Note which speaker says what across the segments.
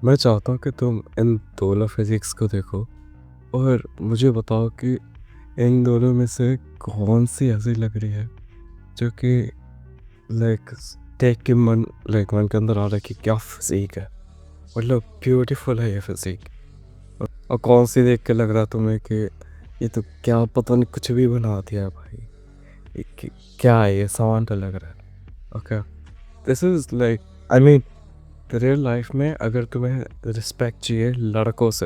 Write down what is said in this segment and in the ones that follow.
Speaker 1: मैं चाहता हूँ कि तुम इन दोनों फिज़िक्स को देखो और मुझे बताओ कि इन दोनों में से कौन-सी ऐसी लग रही है जो कि लाइक देख के मन के अंदर आ रहा है कि क्या फिज़ीक है। मतलब ब्यूटीफुल है ये फिज़ीक। और कौन-सी देख के लग रहा है तुम्हें कि ये तो क्या पता नहीं कुछ भी बना दिया है भाई। ये क्या है ये सामान तो लग रहा है। Okay, this is like I mean real life में अगर तुम्हें रिस्पेक्ट चाहिए लड़कों से,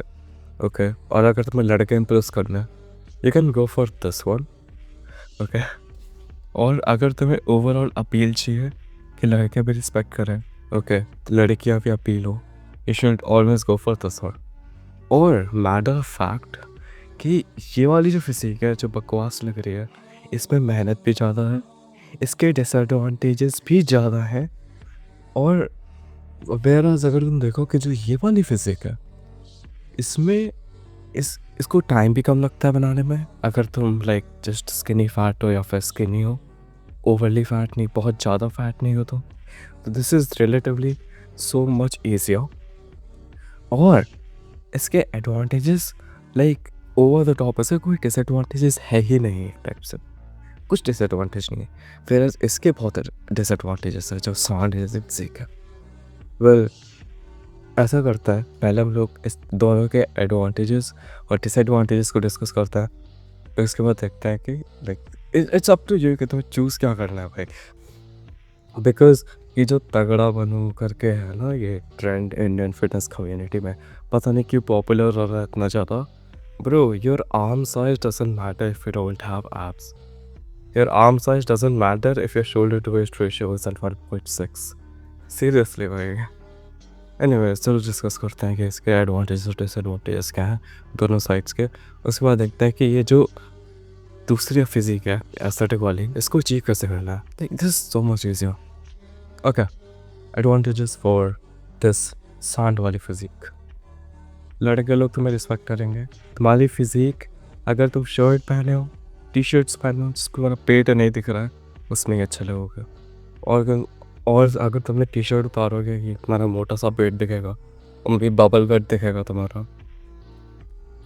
Speaker 1: ओके, और अगर तुम्हें लड़के इम्प्रेस करना है you can go for this one. Okay, और अगर तुम्हें ओवरऑल अपील चाहिए कि लड़के भी रिस्पेक्ट करें, ओके, तो लड़कियां भी अपील हो, you should always go for this one. और मैटर ऑफ फैक्ट कि ये वाली जो फिजिक है जो बकवास लग रही है, इसमें मेहनत भी ज़्यादा है, इसके डिसएडवांटेजेस भी ज़्यादा हैं। और वेराज अगर तुम देखो कि जो ये वाली फिजिक है इसमें इसको टाइम भी कम लगता है बनाने में। अगर तुम लाइक जस्ट स्किनी फैट हो या फिर स्किनी हो, ओवरली फैट नहीं, बहुत ज़्यादा फैट नहीं हो, तो this is relatively so much easier. और इसके advantages like over the top, ऐसे कोई डिसएडवांटेजेस है ही नहीं एक टाइप से, कुछ डिसएडवांटेज नहीं है। फिर इसके बहुत डिसएडवांटेजेस है जो सांड है फिजिक है। वेल, ऐसा करता है पहले हम लोग इस दोनों के एडवांटेजेस और डिसएडवांटेजेस को डिस्कस करता है, फिर उसके बाद देखते हैं कि like it's up to you कि तुम्हें चूज़ क्या करना है भाई। बिकॉज ये जो तगड़ा बनू करके है ना ये ट्रेंड इंडियन फिटनेस कम्युनिटी में, पता नहीं क्यों पॉपुलर हो रहा है इतना ज़्यादा। Bro, your arm size doesn't matter if you don't have abs, your arm size doesn't matter if your shoulder to waist ratio is at 1.6। Seriously भाई। एनीवेज, चलो डिस्कस करते हैं कि इसके एडवांटेजेस और डिसएडवांटेजेस क्या हैं दोनों साइड्स के। उसके बाद देखते हैं कि ये जो दूसरी फिजिक है एस्थेटिक वाली, इसको अचीव कैसे करना है। This so much easier. Okay, advantages for this सांड वाली फिजिक। लड़के लोग तुम्हें रिस्पेक्ट करेंगे। तुम्हारी फिजिक, अगर तुम शर्ट पहने हो, टी शर्ट्स पहने हो जिसको तुम्हारा पेट नहीं दिख रहा है, उसमें ही अच्छे लगोगे। और अगर तुमने टी शर्ट उतारोगे ये तुम्हारा मोटा सा पेट दिखेगा और भी बबल गट दिखेगा तुम्हारा,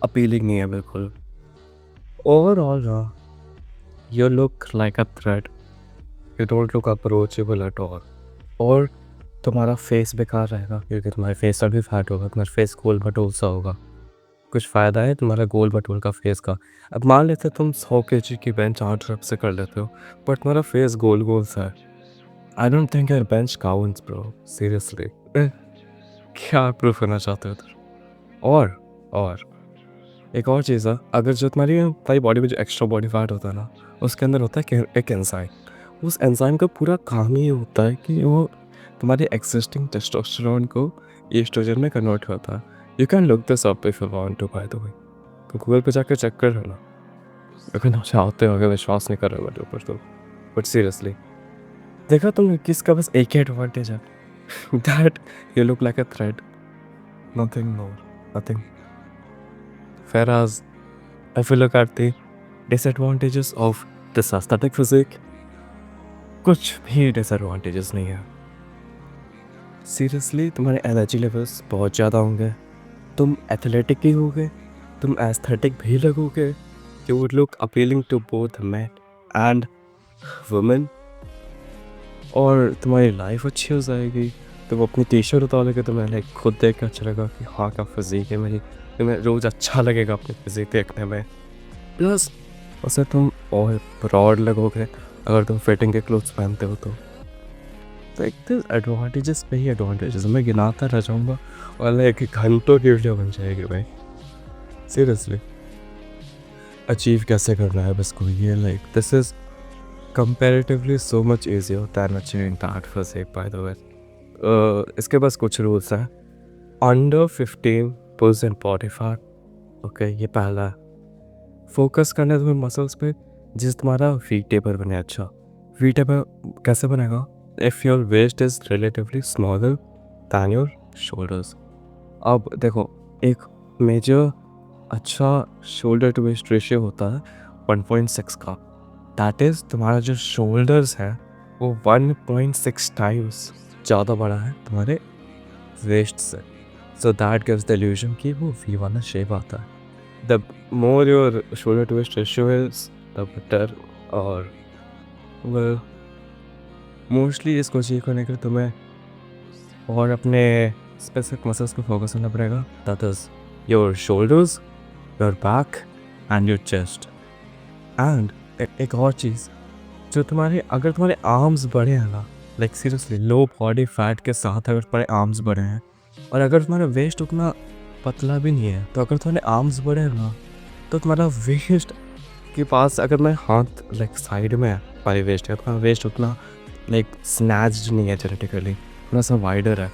Speaker 1: अपीलिंग नहीं है बिल्कुल। Overall you look like a thread, you don't look approachable at all. और तुम्हारा फेस बेकार रहेगा क्योंकि तुम्हारे फेस पर भी फैट होगा, तुम्हारा फेस गोल भटोल सा होगा। कुछ फ़ायदा है तुम्हारा गोल भटोल का फेस का। अब मान लेते तुम 100 kg की बेंच 8 रep से कर लेते हो, बट तुम्हारा फेस गोल गोल सा है। I don't think your bench counts bro, seriously. क्या प्रूव करना चाहते हो तुम? और एक और चीज़ है, अगर जो तुम्हारी बॉडी में जो एक्स्ट्रा बॉडी फैट होता है ना, उसके अंदर होता है कि एक एंजाइम। उस एंजाइम का पूरा काम ही होता है कि वो तुम्हारे एक्सिस्टिंग टेस्टोस्टेरोन को एस्ट्रोजन में कन्वर्ट करता है। You can look this up if you want to, by the way. तो गूगल पे जाकर चेक कर लेना। अगर तुम चाहते हो, अगर विश्वास नहीं कर रहे हो मेरे ऊपर तो। बट सीरियसली, देखा तुम किसका बस एक ही एडवांटेज है, that you look like a thread, nothing more, nothing. Whereas if you look at the disadvantages of this aesthetic physique, कुछ भी डिसएडवांटेजेस नहीं है। सीरियसली, तुम्हारे एनर्जी लेवल्स बहुत ज़्यादा होंगे, तुम एथलेटिक भी होगे, तुम एस्थेटिक भी लगोगे। You would look appealing to both man and women. और तुम्हारी लाइफ अच्छी हो जाएगी। तुम अपनी टी शर्ट उतारोगे तो मैं लाइक खुद देख कर अच्छा लगा कि हाँ क्या फिजिक है मेरी। तुम्हें रोज़ अच्छा लगेगा अपनी फिजिक देखने में। प्लस उससे तुम और ब्रॉड लगोगे अगर तुम फिटिंग के क्लोथ्स पहनते हो तो। एक तो एडवांटेजेस पे ही एडवांटेजेस मैं गिनाता रह जाऊँगा और लाइक घंटों की वीडियो बन जाएगी भाई। सीरियसली, अचीव कैसे करना है बस कोई ये like this is comparatively so much easier than achieving that physique by the way. इसके पास कुछ रूल्स हैं। अंडर 15% बॉडी फैट, ओके, ये पहला है। फोकस करना है तुम्हें मसल्स पे जिस तुम्हारा वी टेपर बने। अच्छा, वी टेपर कैसे बनेगा? If your waist is relatively smaller than your shoulders. अब देखो, एक मेजर अच्छा शोल्डर टू वेस्ट रेशियो होता है 1.6 का। दैट इज़ तुम्हारा जो शोल्डर्स है वो 1.6 टाइम्स ज़्यादा बड़ा है तुम्हारे वेस्ट से। So that gives the illusion कि वो वी वाला शेप आता है. The more your shoulder twist ratio is the better. और वेल मोस्टली इसको अचीव करने के लिए तुम्हें और अपने स्पेसिफिक मसल्स को फोकस करना पड़ेगा. That is your shoulders, your back and your chest. And एक और चीज़, जो तुम्हारे अगर तुम्हारे आर्म्स बड़े हैं ना, लाइक सीरियसली लो बॉडी फैट के साथ अगर तुम्हारे आर्म्स बड़े हैं, और अगर तुम्हारा वेस्ट उतना पतला भी नहीं है, तो अगर तुम्हारे आर्म्स बड़े हैं ना, तो तुम्हारा वेस्ट के पास अगर मैं हाथ लाइक साइड में है हमारी वेस्ट है, तुम्हारा वेस्ट उतना लाइक स्नैच्ड नहीं है जेनेटिकली, थोड़ा सा वाइडर है,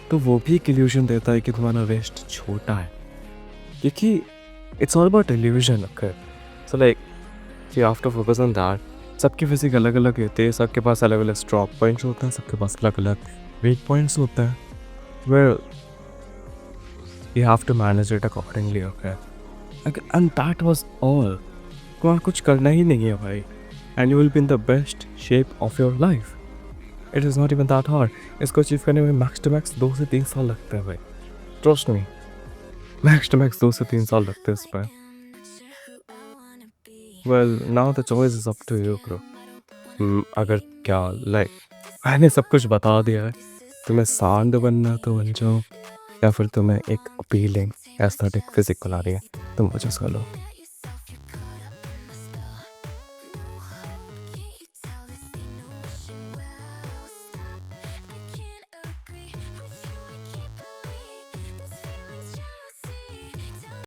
Speaker 1: तो वो भी एक इल्यूजन देता है कि तुम्हारा वेस्ट छोटा है, क्योंकि it's all about illusion. Okay, so like you have to focus on that. सबकी फिजिक अलग अलग होती है, सबके पास अलग अलग स्ट्रॉक पॉइंट्स होते हैं, सबके पास अलग अलग वीक पॉइंट्स होते हैं. Well you have to manage it accordingly. Okay, and that was all. तुम्हारा कुछ करना ही नहीं है भाई, and you will be in the best shape of your life. It is not even that hard. इसको अचीव करने में मैक्स टू मैक्स 2 से 3 साल लगते हैं भाई. Trust me, max to max 2 से 3 साल लगते हैं इस पर. Well now the choice is up to you bro. अगर क्या लाइक मैंने सब कुछ बता दिया है, तुम्हें सांड बनना है तो बन जाओ, या फिर तुम्हें एक अपीलिंग एस्थेटिक फिजिक बना रही है तो मुझे कर लो.